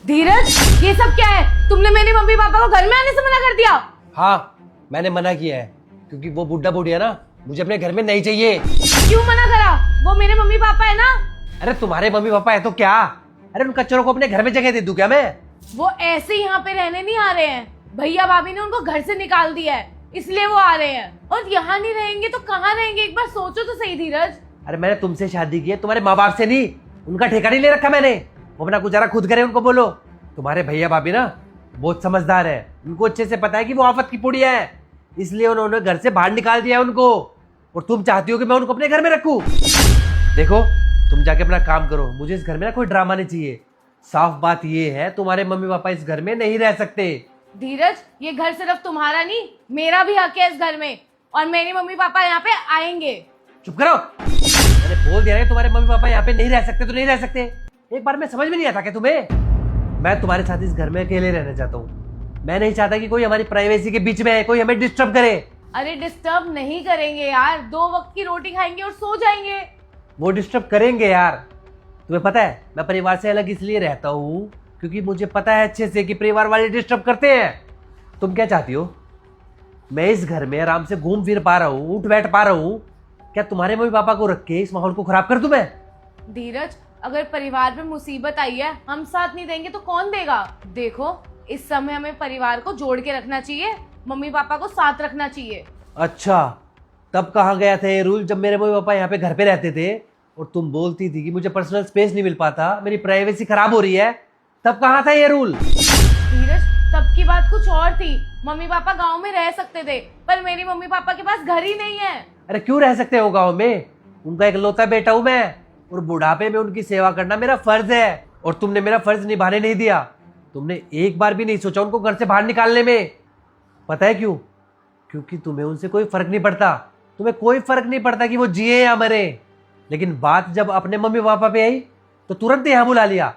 धीरज, ये सब क्या है? तुमने मेरे मम्मी पापा को घर में आने से मना कर दिया? हाँ, मैंने मना किया है क्योंकि वो बुड्ढा बुढ़िया ना मुझे अपने घर में नहीं चाहिए। क्यों मना करा? वो मेरे मम्मी पापा है ना। अरे तुम्हारे मम्मी पापा है तो क्या? अरे उन कच्चरों को अपने घर में जगह दे दूं क्या मैं? वो ऐसे यहाँ पे रहने नहीं आ रहे हैं, भैया भाभी ने उनको घर से निकाल दिया है, इसलिए वो आ रहे हैं। और यहाँ नहीं रहेंगे तो कहाँ रहेंगे? एक बार सोचो तो सही धीरज। अरे मैंने तुमसे शादी की है, तुम्हारे माँ बाप से नहीं। उनका ठेका नहीं ले रखा मैंने। वो अपना गुजारा खुद करे, उनको बोलो। तुम्हारे भैया भाभी ना बहुत समझदार है, उनको अच्छे से पता है कि वो आफत की पुड़िया है, इसलिए उन्होंने घर से बाहर निकाल दिया है उनको। और तुम चाहती हो कि मैं उनको अपने घर में रखूं? देखो, तुम जाके अपना काम करो, मुझे इस घर में ना कोई ड्रामा नहीं चाहिए। साफ बात ये है, तुम्हारे मम्मी पापा इस घर में नहीं रह सकते। धीरज, ये घर सिर्फ तुम्हारा नहीं, मेरा भी हक है इस घर में, और मेरे मम्मी पापा यहाँ पे आएंगे। चुप करो। मैंने बोल दिया है तुम्हारे मम्मी पापा यहाँ पे नहीं रह सकते तो नहीं रह सकते। एक बार में समझ में नहीं आता क्या तुम्हें? मैं तुम्हारे साथ इस घर में अकेले रहना चाहता हूँ। मैं नहीं चाहता कि कोई हमारी प्राइवेसी के बीच में है, कोई हमें डिस्टर्ब करे। अरे डिस्टर्ब नहीं करेंगे यार, 2 वक्त की रोटी खाएंगे और सो जाएंगे। वो डिस्टर्ब करेंगे यार। तुम्हें पता है मैं परिवार से अलग इसलिए रहता हूँ क्योंकि मुझे पता है अच्छे से कि परिवार वाले डिस्टर्ब करते हैं। तुम क्या चाहती हो? मैं इस घर में आराम से घूम फिर पा रहा हूँ, उठ बैठ पा रहा हूँ, क्या तुम्हारे मम्मी पापा को रख के इस माहौल को खराब कर दूं मैं? धीरज, अगर परिवार में मुसीबत आई है, हम साथ नहीं देंगे तो कौन देगा? देखो, इस समय हमें परिवार को जोड़ के रखना चाहिए, मम्मी पापा को साथ रखना चाहिए। अच्छा, तब कहाँ गया था ये रूल जब मेरे मम्मी पापा यहाँ पे घर पे रहते थे और तुम बोलती थी कि मुझे पर्सनल स्पेस नहीं मिल पाता, मेरी प्राइवेसी खराब हो रही है? तब कहाँ था ये रूल? धीरज, तब की बात कुछ और थी। मम्मी पापा गांव में रह सकते थे, पर मेरी मम्मी पापा के पास घर ही नहीं है। अरे क्यों रह सकते हो गाँव में? उनका इकलौता बेटा हूं मैं, और बुढ़ापे में उनकी सेवा करना मेरा फर्ज है। और तुमने मेरा फर्ज निभाने नहीं दिया। तुमने एक बार भी नहीं सोचा उनको घर से बाहर निकालने में। पता है क्यों? क्योंकि तुम्हें उनसे कोई फर्क नहीं पड़ता। तुम्हें कोई फर्क नहीं पड़ता कि वो जिए या मरे। लेकिन बात जब अपने मम्मी पापा पे आई तो तुरंत यहाँ बुला लिया।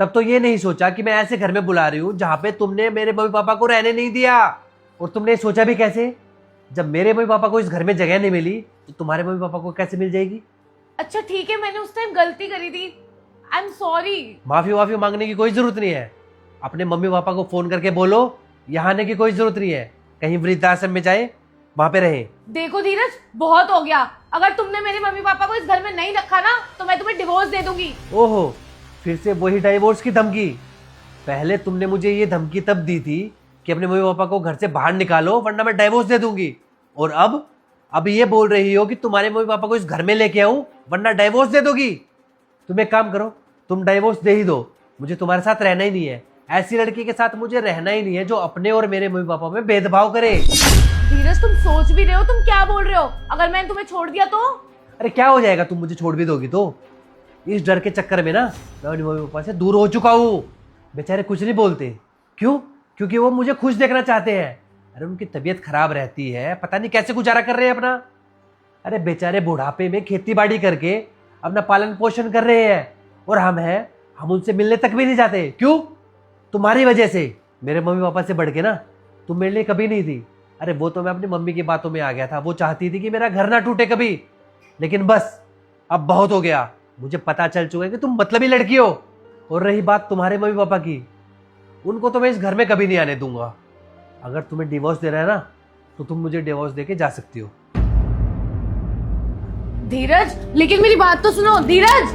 तब तो ये नहीं सोचा कि मैं ऐसे घर में बुला रही हूँ जहाँ पे तुमने मेरे मम्मी पापा को रहने नहीं दिया। और तुमने सोचा भी कैसे? जब मेरे मम्मी पापा को इस घर में जगह नहीं मिली तो तुम्हारे मम्मी पापा को कैसे मिल जाएगी? अच्छा ठीक है, मैंने उस टाइम गलती करी थी, आई एम सॉरी। माफी मांगने की कोई जरूरत नहीं है। अपने मम्मी पापा को फोन करके बोलो यहाँ आने की कोई जरूरत नहीं है, कहीं वृद्धाश्रम में जाए, वहां पे रहे। देखो धीरज, बहुत हो गया। अगर तुमने मेरे मम्मी पापा को इस घर में नहीं रखा ना तो मैं तुम्हें डिवोर्स दे दूंगी। ओहो, फिर से वही डाइवोर्स की धमकी। पहले तुमने मुझे ये धमकी तब दी थी कि अपने मम्मी पापा को घर से बाहर निकालो वरना मैं डाइवोर्स दे दूंगी, और अब ये बोल रही हो कि तुम्हारे मम्मी पापा को इस घर में लेके आऊं वरना डाइवोर्स दे दोगी। तुम एक काम करो, तुम डाइवोर्स दे ही दो, मुझे तुम्हारे साथ रहना ही नहीं है। ऐसी लड़की के साथ मुझे रहना ही नहीं है जो अपने और मेरे मम्मी पापा में भेदभाव करे। धीरज, तुम सोच भी रहे हो? तुम क्या बोल रहे हो? अगर मैंने तुम्हें छोड़ दिया तो? अरे क्या हो जाएगा, तुम मुझे छोड़ भी दोगी तो? इस डर के चक्कर में ना मैं अपने मम्मी पापा से दूर हो चुका हूँ। बेचारे कुछ नहीं बोलते। क्यों? क्योंकि वो मुझे खुश देखना चाहते हैं। अरे उनकी तबीयत खराब रहती है, पता नहीं कैसे गुजारा कर रहे हैं अपना। अरे बेचारे बुढ़ापे में खेती बाड़ी करके अपना पालन पोषण कर रहे हैं, और हम उनसे मिलने तक भी नहीं जाते। क्यों? तुम्हारी वजह से। मेरे मम्मी पापा से बढ़ के ना तुम मेरे लिए कभी नहीं थी। अरे वो तो मैं अपनी मम्मी की बातों में आ गया था, वो चाहती थी कि मेरा घर ना टूटे कभी। लेकिन बस अब बहुत हो गया, मुझे पता चल चुका है कि तुम मतलबी लड़की हो। और रही बात तुम्हारे मम्मी पापा की, उनको तो मैं इस घर में कभी नहीं आने दूंगा। अगर तुम्हें डिवोर्स देना है ना तो तुम मुझे डिवोर्स देके जा सकती हो। धीरज, लेकिन मेरी बात तो सुनो। धीरज,